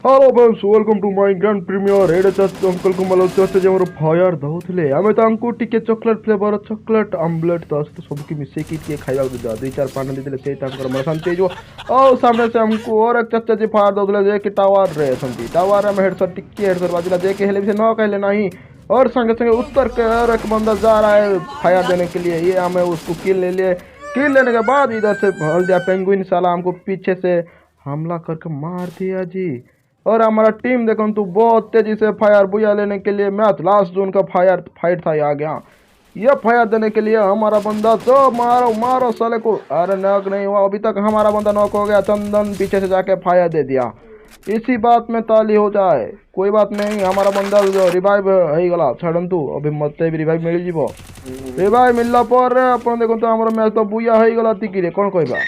Hello friends welcome to my grand premiere एडे चाचा uncle को मतलब चाचा जे हमर फायर दउथले आमे तांको टिके चॉकलेट फ्लेवर चॉकलेट आमलेट तो सब की मिसे के खाइबा दे दुई चार पान देले से तांकर मन शांति जो ओ सामने से हमको और एक चाचा जी फायर दउथले जे कि टावर रे संती टावर में हेडशॉट टिके हेडशॉट बाजिला जे के हेले से न कहले नहीं और संगे संगे उत्तर के और एक बंदा जा रहा है फायर देने के लिए ये हमें उसको किल ले लिए किल लेने के बाद इधर से भल जा पेंगुइन साला हमको पीछे से हमला करके मार दिया जी। और हमारा टीम देखो तो बहुत तेजी से फायर बुया लेने के लिए मैच लास्ट जोन का फायर फाइट था आ गया ये फायर देने के लिए हमारा बंदा तो मारो मारो साले को। अरे नॉक नहीं हुआ अभी तक हमारा बंदा नॉक हो गया। चंदन पीछे से जाके फायर दे दिया। इसी बात में ताली हो जाए कोई बात नहीं हमारा बंदा जो रिवाइव हो गला छड़ंतु अभी मते भी रिवाइव मिल जीवो रिवाइव मिलला पर अपन देखो तो हमारा मैच तो बुया हो गला तिकी रे कौन कहबा।